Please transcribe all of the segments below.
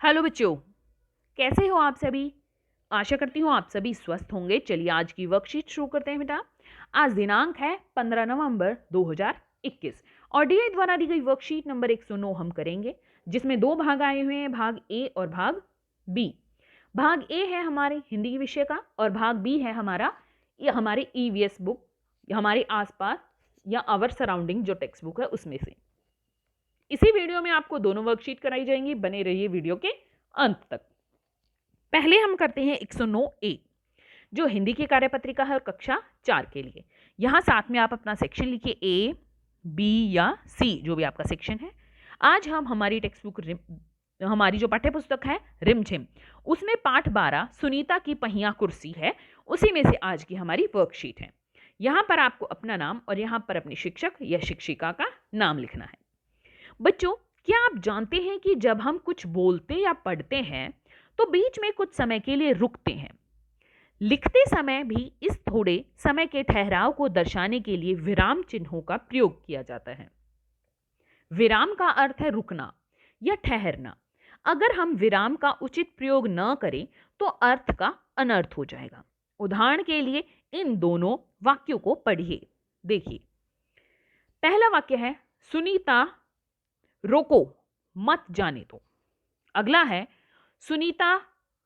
Hello बच्चों, कैसे हो आप सभी। आशा करती हूँ आप सभी स्वस्थ होंगे। चलिए आज की वर्कशीट शुरू करते हैं बेटा। आज दिनांक है 15 नवंबर 2021 और डीए द्वारा दी गई वर्कशीट नंबर 109 हम करेंगे, जिसमें दो भाग आए हुए हैं, भाग ए और भाग बी। भाग ए है हमारे हिंदी विषय का और भाग बी है हमारे ईवीएस बुक, हमारे आसपास या आवर सराउंडिंग जो टेक्स्ट बुक है उसमें से। इसी वीडियो में आपको दोनों वर्कशीट कराई जाएंगी, बने रहिए वीडियो के अंत तक। पहले हम करते हैं 109 ए, जो हिंदी की कार्यपत्रिका है और कक्षा 4 के लिए। यहां साथ में आप अपना सेक्शन लिखिए, ए बी या सी, जो भी आपका सेक्शन है। आज हम हमारी टेक्स्ट बुक हमारी जो पाठ्य पुस्तक है रिमझिम, उसमें पाठ 12 सुनीता की पहिया कुर्सी है, उसी में से आज की हमारी वर्कशीट है। यहां पर आपको अपना नाम और यहां पर अपने शिक्षक या शिक्षिका का नाम लिखना है। बच्चों, क्या आप जानते हैं कि जब हम कुछ बोलते या पढ़ते हैं तो बीच में कुछ समय के लिए रुकते हैं। लिखते समय भी इस थोड़े समय के ठहराव को दर्शाने के लिए विराम चिन्हों का प्रयोग किया जाता है। विराम का अर्थ है रुकना या ठहरना। अगर हम विराम का उचित प्रयोग न करें तो अर्थ का अनर्थ हो जाएगा। उदाहरण के लिए इन दोनों वाक्यों को पढ़िए। देखिए, पहला वाक्य है सुनीता रोको मत जाने दो। अगला है सुनीता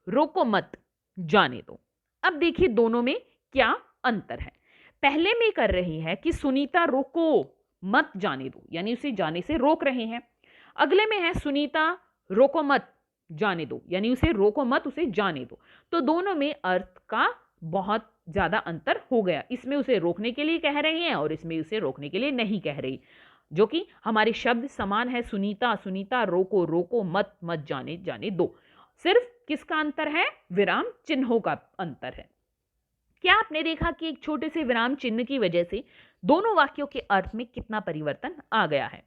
रोको मत जाने दो। अब देखिए दोनों में क्या अंतर है। पहले में कर रही है कि सुनीता रोको मत जाने दो, यानी उसे जाने से रोक रहे हैं। अगले में है सुनीता रोको मत जाने दो, यानी उसे रोको मत, उसे जाने दो। तो दोनों में अर्थ का बहुत ज्यादा अंतर हो गया। इसमें उसे रोकने के लिए कह रही हैं और इसमें उसे रोकने के लिए नहीं कह रही, जो कि हमारे शब्द समान है। सुनीता सुनीता, रोको रोको, मत मत जाने जाने दो। सिर्फ किसका अंतर है? विराम चिन्हों का अंतर है। क्या आपने देखा कि एक छोटे से विराम चिन्ह की वजह से दोनों वाक्यों के अर्थ में कितना परिवर्तन आ गया है।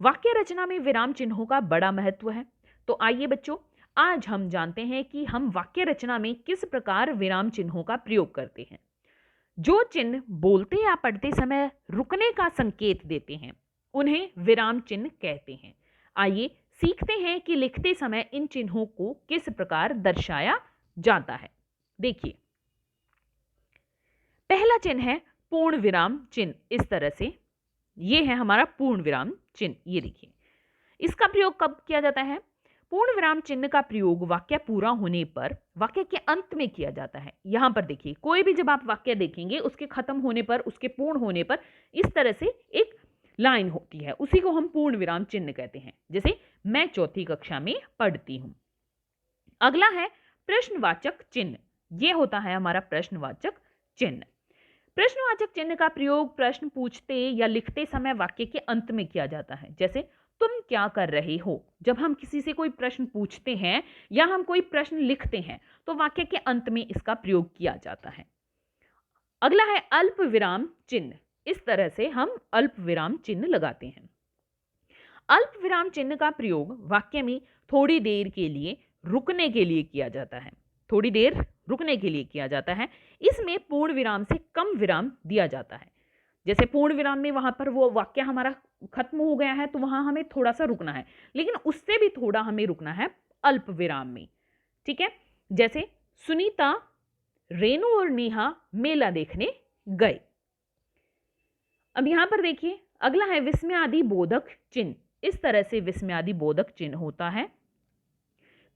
वाक्य रचना में विराम चिन्हों का बड़ा महत्व है। तो आइए बच्चों, आज हम जानते हैं कि हम वाक्य रचना में किस प्रकार विराम चिन्हों का प्रयोग करते हैं। जो चिन्ह बोलते या पढ़ते समय रुकने का संकेत देते हैं उन्हें विराम चिन्ह कहते हैं। आइए सीखते हैं कि लिखते समय इन चिन्हों को किस प्रकार दर्शाया जाता है। देखिए, पहला चिन्ह है पूर्ण विराम चिन्ह। इस तरह से यह है हमारा पूर्ण विराम चिन्ह। ये देखिए, इसका प्रयोग कब किया जाता है? पूर्ण विराम चिन्ह का प्रयोग वाक्य पूरा होने पर वाक्य के अंत में किया जाता है। यहां पर देखिए, कोई भी जब आप वाक्य देखेंगे उसके खत्म होने पर, उसके पूर्ण होने पर इस तरह से एक लाइन होती है, उसी को हम पूर्ण विराम चिन्ह कहते हैं। जैसे मैं चौथी कक्षा में पढ़ती हूं। अगला है प्रश्नवाचक चिन्ह। यह होता है हमारा प्रश्नवाचक चिन्ह। प्रश्नवाचक चिन्ह का प्रयोग प्रश्न पूछते या लिखते समय वाक्य के अंत में किया जाता है। जैसे तुम क्या कर रहे हो। जब हम किसी से कोई प्रश्न पूछते हैं या हम कोई प्रश्न लिखते हैं तो वाक्य के अंत में इसका प्रयोग किया जाता है। अगला है अल्प विराम चिन्ह। इस तरह से हम अल्प विराम चिन्ह लगाते हैं। अल्प विराम चिन्ह का प्रयोग वाक्य में थोड़ी देर के लिए रुकने के लिए किया जाता है। थोड़ी देर रुकने के लिए किया जाता है। इसमें पूर्ण विराम से कम विराम दिया जाता है। जैसे पूर्ण विराम में वहां पर वो वाक्य हमारा खत्म हो गया है तो वहां हमें थोड़ा सा रुकना है, लेकिन उससे भी थोड़ा हमें रुकना है अल्प विराम में। ठीक है, जैसे सुनीता, रेनू और नेहा मेला देखने गए। अब यहां पर देखिए, अगला है विस्मयादि बोधक चिन्ह। इस तरह से विस्मयादि बोधक चिन्ह होता है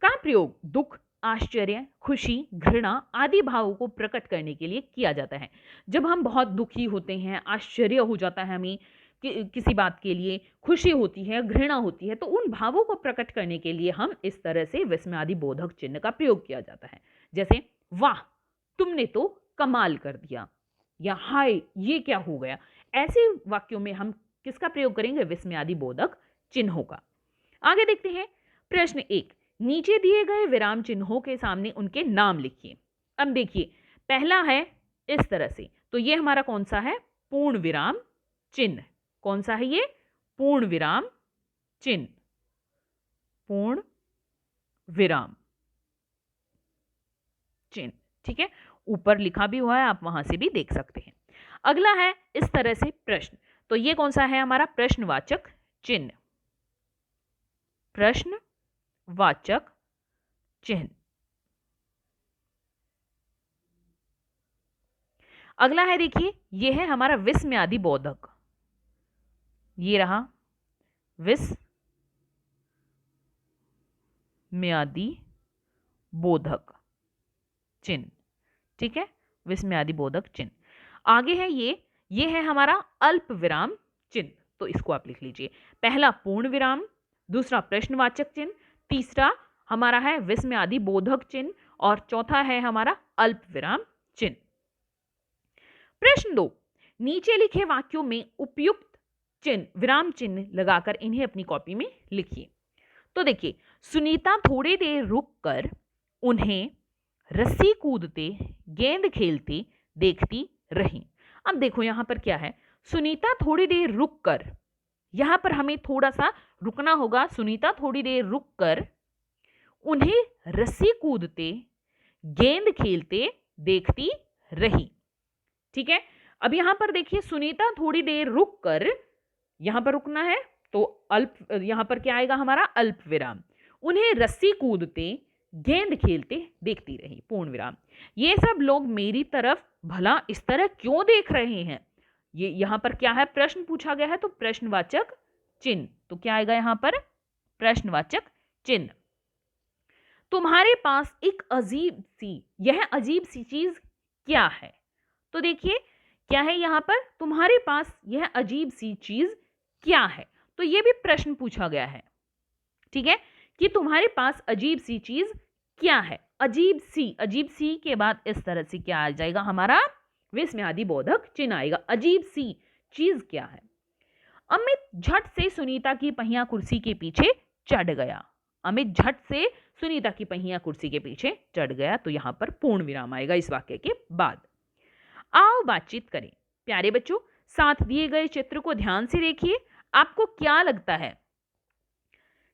का प्रयोग दुख, आश्चर्य, खुशी, घृणा आदि भावों को प्रकट करने के लिए किया जाता है। जब हम बहुत दुखी होते हैं, आश्चर्य हो जाता है हमें किसी बात के लिए, खुशी होती है, घृणा होती है, तो उन भावों को प्रकट करने के लिए हम इस तरह से विस्मयादि बोधक चिन्ह का प्रयोग किया जाता है। जैसे वाह तुमने तो कमाल कर दिया, या हाय ये क्या हो गया। ऐसे वाक्यों में हम किसका प्रयोग करेंगे? विस्मयादि बोधक चिन्हों का। आगे देखते हैं प्रश्न 1। नीचे दिए गए विराम चिन्हों के सामने उनके नाम लिखिए। अब देखिए, पहला है इस तरह से, तो ये हमारा कौन सा है? पूर्ण विराम चिन्ह। कौन सा है ये? पूर्ण विराम चिन्ह। पूर्ण विराम चिन्ह। ठीक है, ऊपर लिखा भी हुआ है, आप वहां से भी देख सकते हैं। अगला है इस तरह से प्रश्न, तो ये कौन सा है? हमारा प्रश्नवाचक चिन्ह। प्रश्नवाचक चिन्ह। अगला है, देखिए, ये है हमारा विस्मयादि बोधक। ये रहा विस्मयादि बोधक चिन्ह। ठीक है, विस्मयादि बोधक चिन्ह। आगे है ये है हमारा अल्प विराम चिन्ह। तो इसको आप लिख लीजिए। पहला पूर्ण विराम, दूसरा प्रश्नवाचक चिन्ह, तीसरा हमारा है विस्मयादि बोधक चिन्ह और चौथा है हमारा अल्प विराम चिन्ह। प्रश्न 2, नीचे लिखे वाक्यों में उपयुक्त चिन्ह विराम चिन्ह लगाकर इन्हें अपनी कॉपी में लिखिए। तो देखिए, सुनीता थोड़ी देर रुककर उन्हें रस्सी कूदते गेंद खेलते देखती रही। अब देखो यहां पर क्या है, सुनीता थोड़ी देर रुककर, यहां पर हमें थोड़ा सा रुकना होगा। सुनीता थोड़ी देर रुककर उन्हें रस्सी कूदते गेंद खेलते देखती रही। ठीक है, अब यहां पर देखिए, सुनीता थोड़ी देर रुककर, यहां पर रुकना है तो अल्प, यहां पर क्या आएगा हमारा अल्प विराम। उन्हें रस्सी कूदते गेंद खेलते देखती रही, पूर्ण विराम। ये सब लोग मेरी तरफ भला इस तरह क्यों देख रहे हैं। ये यहां पर क्या है, प्रश्न पूछा गया है तो प्रश्नवाचक चिन्ह। तो क्या आएगा यहां पर, प्रश्नवाचक चिन्ह। तुम्हारे पास एक अजीब सी, यह अजीब सी चीज क्या है। तो देखिए क्या है यहां पर, तुम्हारे पास यह अजीब सी चीज क्या है। तो यह भी प्रश्न पूछा गया है। ठीक है, कि तुम्हारे पास अजीब सी चीज क्या है। अजीब सी के बाद इस तरह से क्या आ जाएगा हमारा विस्मयादि बोधक चिन्ह आएगा। अजीब सी चीज क्या है। अमित झट से सुनीता की पहिया कुर्सी के पीछे चढ़ गया। अमित झट से सुनीता की पहिया कुर्सी के पीछे चढ़ गया। तो यहां पर पूर्ण विराम आएगा इस वाक्य के बाद। आओ बातचीत करें। प्यारे बच्चों, साथ दिए गए चित्र को ध्यान से देखिए। आपको क्या लगता है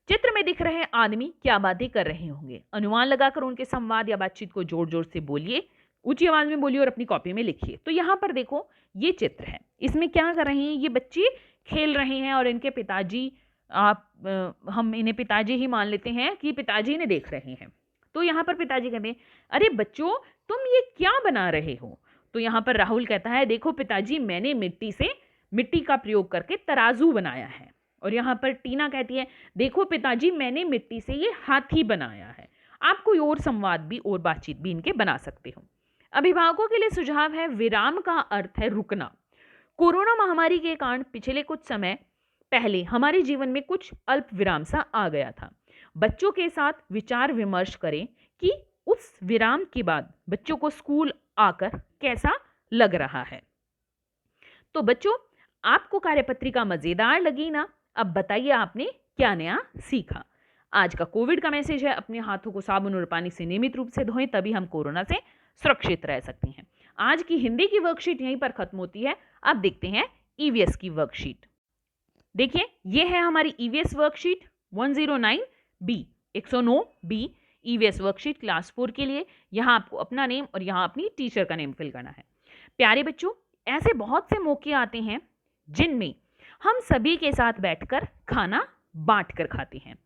चित्र में दिख रहे आदमी क्या बातें कर रहे होंगे। अनुमान लगाकर उनके संवाद या बातचीत को जोर जोर से बोलिए, ऊंची आवाज में बोलिए और अपनी कॉपी में लिखिए। तो यहां पर देखो ये चित्र है, इसमें क्या कर रहे हैं, ये बच्चे खेल रहे हैं और इनके पिताजी, हम इन्हें पिताजी ही मान लेते हैं कि पिताजी ने देख रहे हैं। तो यहां पर पिताजी कहते हैं, अरे बच्चों तुम ये क्या बना रहे हो। तो यहां पर राहुल कहता है, देखो पिताजी मैंने मिट्टी का प्रयोग करके तराजू बनाया है। और यहां पर टीना कहती है, देखो पिताजी मैंने मिट्टी से ये हाथी बनाया है। आप कोई और संवाद भी और बातचीत भी इनके बना सकते हो। अभिभावकों के लिए सुझाव है, विराम का अर्थ है रुकना। कोरोना महामारी के कारण पिछले कुछ समय पहले हमारे जीवन में कुछ अल्प विराम सा आ गया था। बच्चों के साथ विचार विमर्श करें कि उस विराम के बाद बच्चों को स्कूल आकर कैसा लग रहा है। तो बच्चों, आपको कार्यपत्रिका मजेदार लगी ना। अब बताइए आपने क्या नया सीखा। आज का कोविड का मैसेज है, अपने हाथों को साबुन और पानी से नियमित रूप से धोएं, तभी हम कोरोना से सुरक्षित रह सकते हैं। आज की हिंदी की वर्कशीट यहीं पर खत्म होती है। अब देखते हैं ईवीएस की वर्कशीट। देखिए ये है हमारी EVS worksheet 109B 109B EVS worksheet class 4 के लिए। यहाँ आपको अपना नेम और यहाँ अपनी टीचर का नेम फिल करना है। प्यारे बच्चों, ऐसे बहुत से मौके आते हैं जिनमें हम सभी के साथ बैठकर खाना बांट कर खाते हैं।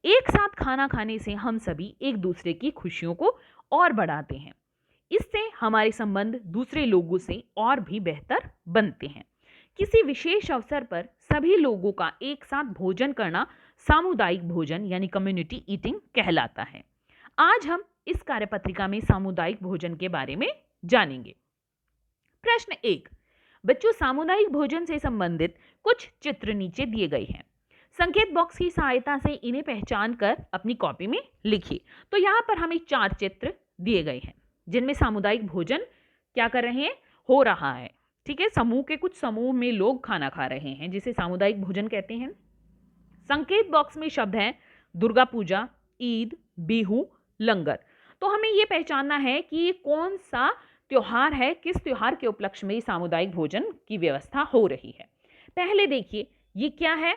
एक साथ खाना खाने से हम सभी एक दूसरे की खुशियों को और बढ़ाते हैं। इससे हमारे संबंध दूसरे लोगों से और भी बेहतर बनते हैं। किसी विशेष अवसर पर सभी लोगों का एक साथ भोजन करना सामुदायिक भोजन यानी कम्युनिटी ईटिंग कहलाता है। आज हम इस कार्यपत्रिका में सामुदायिक भोजन के बारे में जानेंगे। प्रश्न 1, बच्चों सामुदायिक भोजन से संबंधित कुछ चित्र नीचे दिए गए हैं। संकेत बॉक्स की सहायता से इन्हें पहचान कर अपनी कॉपी में लिखिए। तो यहाँ पर हमें 4 चित्र दिए गए हैं जिनमें सामुदायिक भोजन क्या कर रहे हैं, हो रहा है। ठीक है, समूह के कुछ समूह में लोग खाना खा रहे हैं जिसे सामुदायिक भोजन कहते हैं। संकेत बॉक्स में शब्द हैं दुर्गा पूजा, ईद, बिहू, लंगर। तो हमें यह पहचानना है कि ये कौन सा त्योहार है, किस त्योहार के उपलक्ष्य में सामुदायिक भोजन की व्यवस्था हो रही है। पहले देखिए ये क्या है,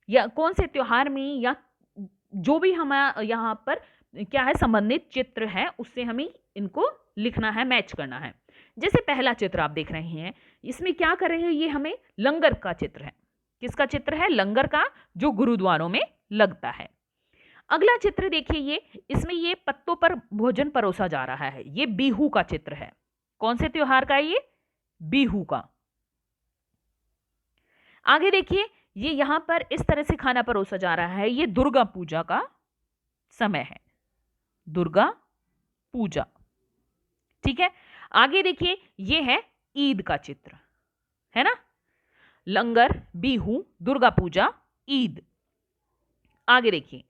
या कौन से त्योहार में, या जो भी हमारा यहाँ पर क्या है संबंधित चित्र है उससे हमें इनको लिखना है, मैच करना है। जैसे पहला चित्र आप देख रहे हैं, इसमें क्या कर रहे हैं, ये हमें लंगर का चित्र है। किसका चित्र है, लंगर का, जो गुरुद्वारों में लगता है। अगला चित्र देखिए, इसमें ये पत्तों पर भोजन परोसा जा रहा है। ये बिहू का चित्र है। कौन से त्योहार का है ये? बिहू का। आगे देखिए, ये यहां पर इस तरह से खाना परोसा जा रहा है। ये दुर्गा पूजा का समय है, दुर्गा पूजा। ठीक है। आगे देखिए, ये है ईद का चित्र, है ना। लंगर, बिहू, दुर्गा पूजा, ईद। आगे देखिए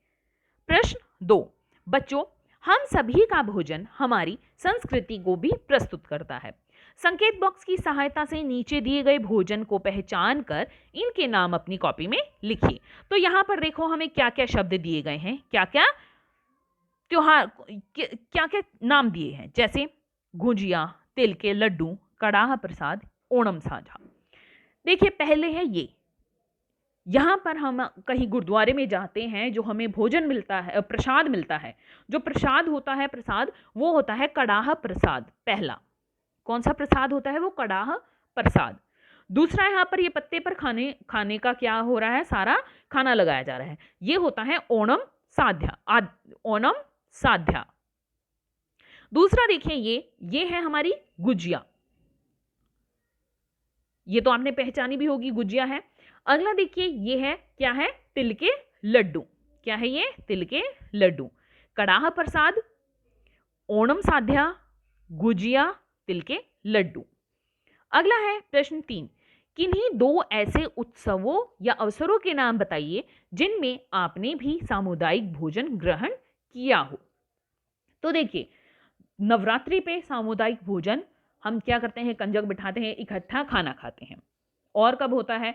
प्रश्न 2। बच्चों, हम सभी का भोजन हमारी संस्कृति को भी प्रस्तुत करता है। संकेत बॉक्स की सहायता से नीचे दिए गए भोजन को पहचान कर इनके नाम अपनी कॉपी में लिखिए। तो यहां पर देखो हमें क्या क्या शब्द दिए गए हैं, क्या क्या त्योहार, क्या क्या नाम दिए हैं, जैसे गुजिया, तिल के लड्डू, कड़ाह प्रसाद, ओणम साझा। देखिए पहले है ये, यहां पर हम कहीं गुरुद्वारे में जाते हैं, जो हमें भोजन मिलता है, प्रसाद मिलता है। जो प्रसाद होता है, प्रसाद वो होता है कड़ाह प्रसाद। पहला कौन सा प्रसाद होता है? वो कड़ाह प्रसाद। दूसरा यहां पर ये पत्ते पर खाने का क्या हो रहा है? सारा खाना लगाया जा रहा है। ये होता है ओणम साध्या, ओणम साध्या। दूसरा देखिए, ये है हमारी गुजिया। ये तो आपने पहचानी भी होगी, गुजिया है। अगला देखिए, ये है क्या है? तिल के लड्डू। क्या है ये? तिल के लड्डू। कड़ाह प्रसाद, ओणम साध्या, गुजिया, तिल के लड्डू। अगला है प्रश्न 3। किन्हीं 2 ऐसे उत्सवों या अवसरों के नाम बताइए जिनमें आपने भी सामुदायिक भोजन ग्रहण किया हो। तो देखिए, नवरात्रि पे सामुदायिक भोजन हम क्या करते हैं? कंजक बिठाते हैं, इकट्ठा खाना खाते हैं। और कब होता है?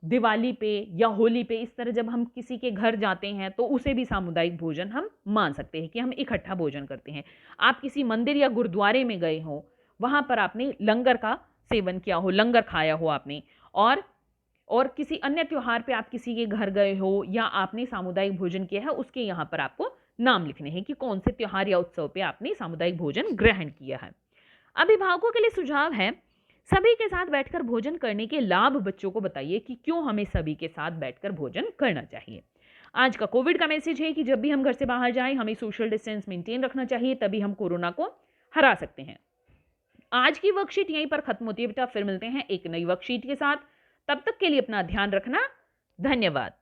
दिवाली पे या होली पे। इस तरह जब हम किसी के घर जाते हैं तो उसे भी सामुदायिक भोजन हम मान सकते हैं कि हम इकट्ठा भोजन करते हैं। आप किसी मंदिर या गुरुद्वारे में गए हो, वहां पर आपने लंगर का सेवन किया हो, लंगर खाया हो आपने, और किसी अन्य त्योहार पे आप किसी के घर गए हो या आपने सामुदायिक भोजन किया है, उसके यहाँ पर आपको नाम लिखने हैं कि कौन से त्योहार या उत्सव पे आपने सामुदायिक भोजन ग्रहण किया है। अभिभावकों के लिए सुझाव है, सभी के साथ बैठकर भोजन करने के लाभ बच्चों को बताइए कि क्यों हमें सभी के साथ बैठकर भोजन करना चाहिए। आज का कोविड का मैसेज है कि जब भी हम घर से बाहर जाएं, हमें सोशल डिस्टेंस मेंटेन रखना चाहिए, तभी हम कोरोना को हरा सकते हैं। आज की वर्कशीट यहीं पर खत्म होती है बेटा, फिर मिलते हैं एक नई वर्कशीट के साथ। तब तक के लिए अपना ध्यान रखना। धन्यवाद।